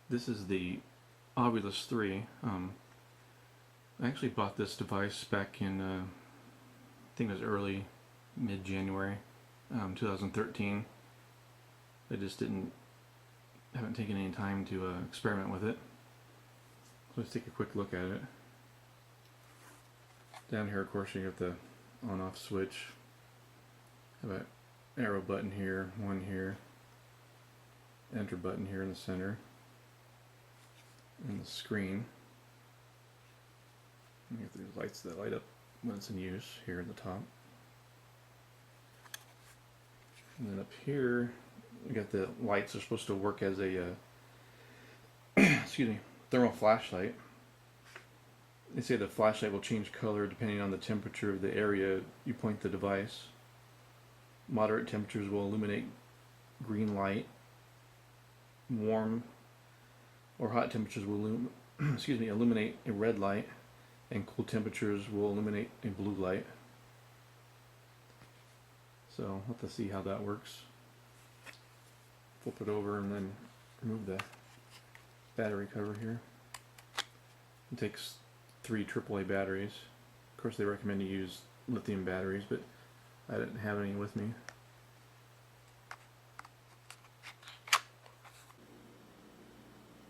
This is the Ovilus III. I actually bought this device back in, I think it was early, mid-January, 2013. I just haven't taken any time to experiment with it. So let's take a quick look at it. Down here, of course, you have the on-off switch. Have an arrow button here, one here, enter button here in the center, and the screen. You have these lights that light up when it's in use here at the top. And then up here, we got the lights are supposed to work as a excuse me, thermal flashlight. They say the flashlight will change color depending on the temperature of the area you point the device. Moderate temperatures will illuminate green light. Warm or hot temperatures will illuminate a red light, and cool temperatures will illuminate a blue light. So we'll have to see how that works. Flip it over and then remove the battery cover here. It takes 3 AAA batteries. Of course, they recommend to use lithium batteries, but I didn't have any with me.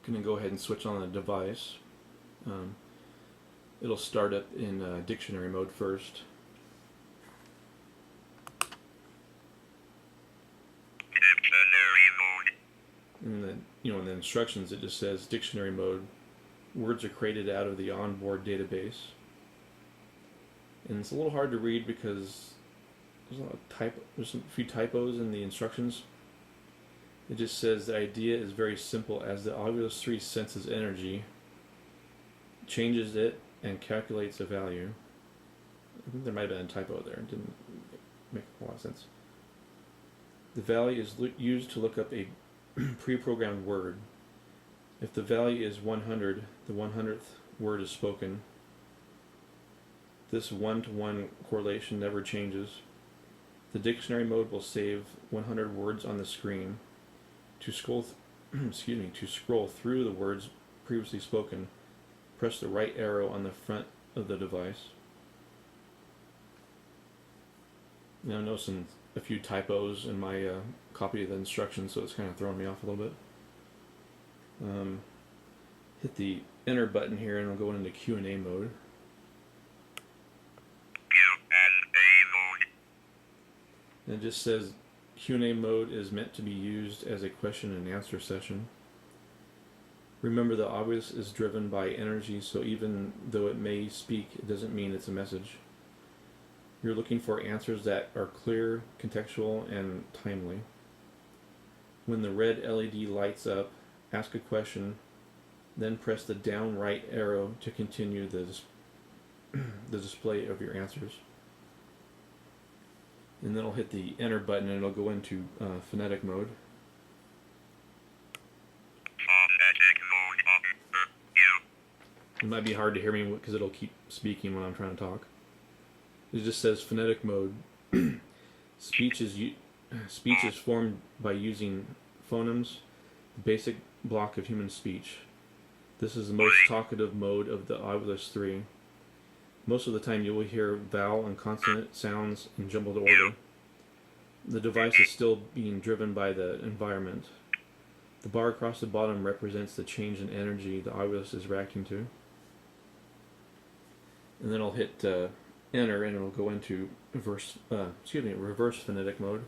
Going to go ahead and switch on the device. It'll start up in dictionary mode first. And then, in the instructions it just says dictionary mode. Words are created out of the onboard database. And it's a little hard to read because there's a few typos in the instructions. It just says the idea is very simple. As the Ovilus III senses energy, changes it, and calculates a value. I think there might have been a typo there. It didn't make a lot of sense. The value is used to look up a pre-programmed word. If the value is 100, the 100th word is spoken. This one-to-one correlation never changes. The dictionary mode will save 100 words on the screen. To scroll, to scroll through the words previously spoken, press the right arrow on the front of the device. Now I'm noticing a few typos in my copy of the instructions, so it's kind of throwing me off a little bit. Hit the enter button here and we'll go into Q&A mode. And it just says Q&A mode is meant to be used as a question and answer session. Remember, the Ovilus is driven by energy, so even though it may speak, it doesn't mean it's a message. You're looking for answers that are clear, contextual, and timely. When the red LED lights up, ask a question, then press the down right arrow to continue the display of your answers. And then I'll hit the enter button and it'll go into phonetic mode. It might be hard to hear me because it'll keep speaking when I'm trying to talk. It just says phonetic mode. Speech is formed by using phonemes, the basic block of human speech. This is the most talkative mode of the Ovilus III. Most of the time you will hear vowel and consonant sounds in jumbled order. The device is still being driven by the environment. The bar across the bottom represents the change in energy the Ovilus is reacting to. And then I'll hit enter and it'll go into reverse phonetic mode.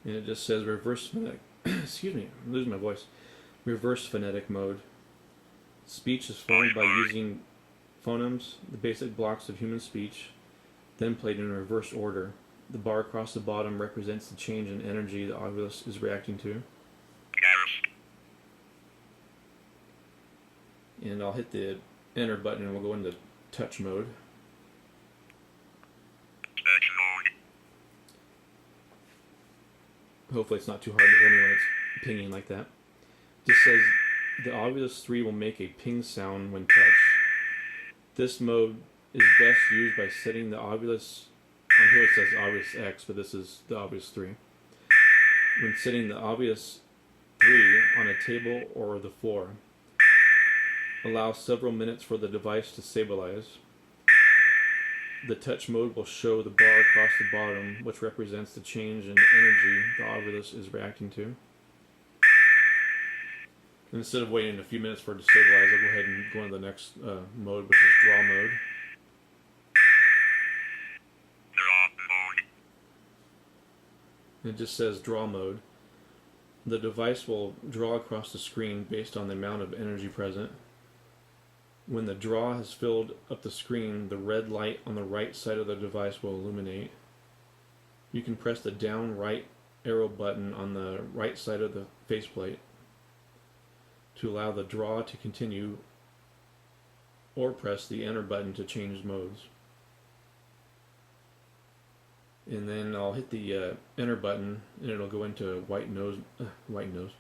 And it just says reverse phonetic. Excuse me, I'm losing my voice. Reverse phonetic mode. Speech is formed by using phonemes, the basic blocks of human speech, then played in reverse order. The bar across the bottom represents the change in energy the Ovilus is reacting to. And I'll hit the enter button and we'll go into touch mode. Hopefully it's not too hard to hear me when it's pinging like that. Just says the Ovilus III will make a ping sound when touched. This mode is best used by setting the Ovilus, on here it says Ovilus X, but this is the Ovilus III. When setting the Ovilus III on a table or the floor, allow several minutes for the device to stabilize. The touch mode will show the bar across the bottom, which represents the change in energy the Ovilus is reacting to. And instead of waiting a few minutes for it to stabilize, I'll go ahead and go into the next mode, which is draw mode. And it just says draw mode. The device will draw across the screen based on the amount of energy present. When the draw has filled up the screen, the red light on the right side of the device will illuminate. You can press the down right arrow button on the right side of the faceplate to allow the draw to continue, or press the enter button to change modes. And then I'll hit the enter button and it'll go into white noise mode.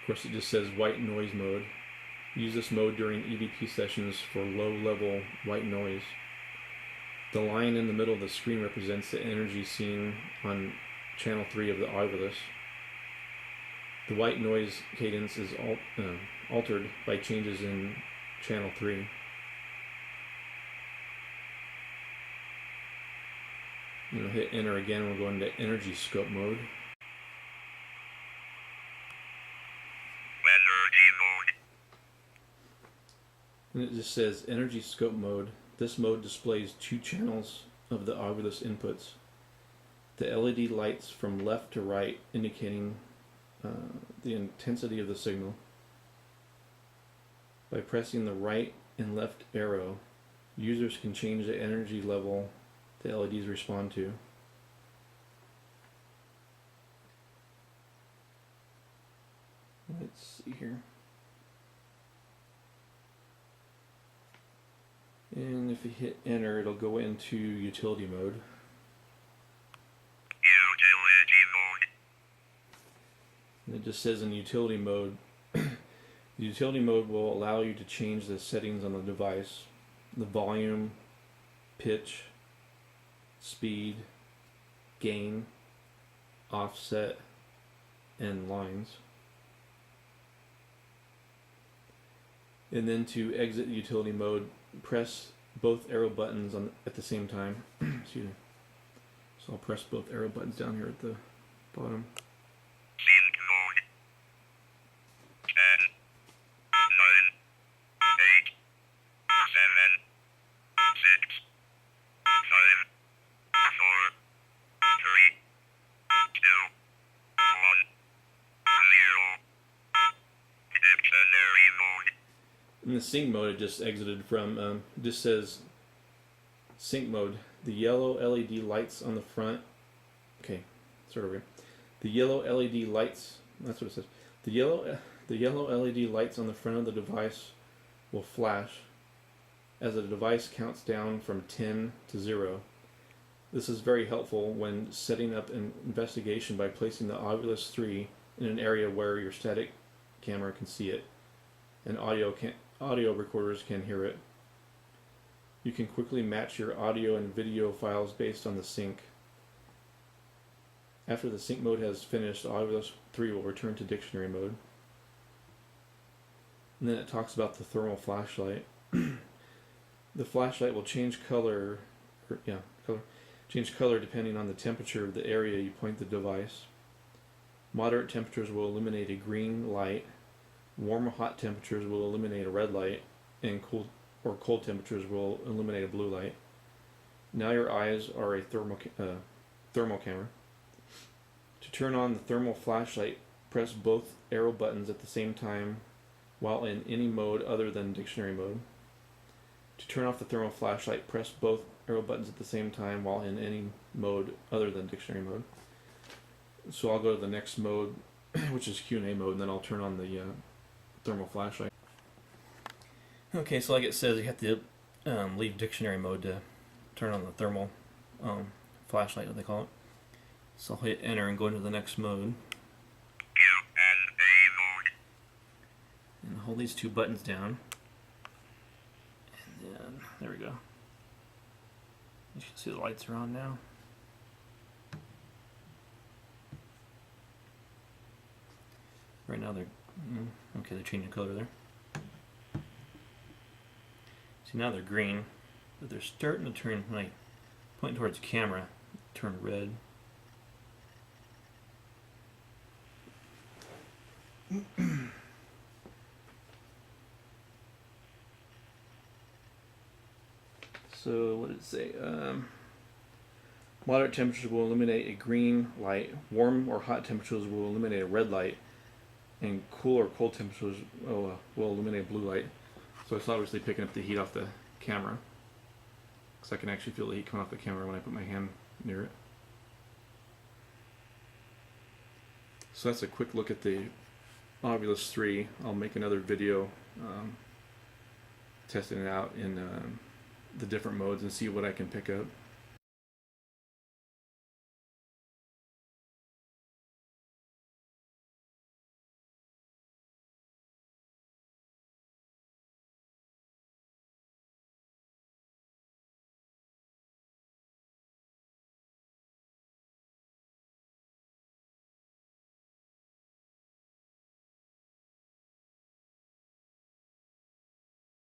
Of course, it just says white noise mode. Use this mode during EVP sessions for low-level white noise. The line in the middle of the screen represents the energy seen on channel 3 of the Ovilus. The white noise cadence is altered by changes in channel 3. And hit enter again, we'll go into energy scope mode. And it just says energy scope mode. This mode displays 2 channels of the Ovilus inputs. The LED lights from left to right indicating the intensity of the signal. By pressing the right and left arrow, users can change the energy level the LEDs respond to. Let's see here. And if you hit enter, it'll go into utility mode. And it just says in utility mode, the utility mode will allow you to change the settings on the device, the volume, pitch, speed, gain, offset, and lines. And then to exit utility mode, press both arrow buttons at the same time. Excuse me. So I'll press both arrow buttons down here at the bottom. In the sync mode, it just exited from, just says sync mode. The yellow LED lights on the front, okay, sort of weird. The yellow LED lights, that's what it says. The yellow LED lights on the front of the device will flash as the device counts down from 10 to 0. This is very helpful when setting up an investigation by placing the Ovilus III in an area where your static camera can see it and audio recorders can hear it. You can quickly match your audio and video files based on the sync. After the sync mode has finished, Ovilus III will return to dictionary mode. And then it talks about the thermal flashlight. The flashlight will change color, change color depending on the temperature of the area you point the device. Moderate temperatures will illuminate a green light. Warm or hot temperatures will illuminate a red light, and cold temperatures will illuminate a blue light. Now your eyes are a thermal camera. To turn on the thermal flashlight, press both arrow buttons at the same time while in any mode other than dictionary mode. To turn off the thermal flashlight, press both arrow buttons at the same time while in any mode other than dictionary mode. So I'll go to the next mode, which is Q&A mode, and then I'll turn on the thermal flashlight. Okay, so like it says, you have to leave dictionary mode to turn on the thermal flashlight, what they call it. So I'll hit enter and go into the next mode. And hold these two buttons down. And then, there we go. You can see the lights are on now. Right now they're, okay, they're changing color there. See, now they're green, but they're starting to turn, when I point towards the camera, turn red. So what did it say? Moderate temperatures will illuminate a green light. Warm or hot temperatures will illuminate a red light. And cool or cold temperatures will illuminate a blue light. So it's obviously picking up the heat off the camera. Because I can actually feel the heat coming off the camera when I put my hand near it. So that's a quick look at the Ovilus III. I'll make another video testing it out in the different modes and see what I can pick up.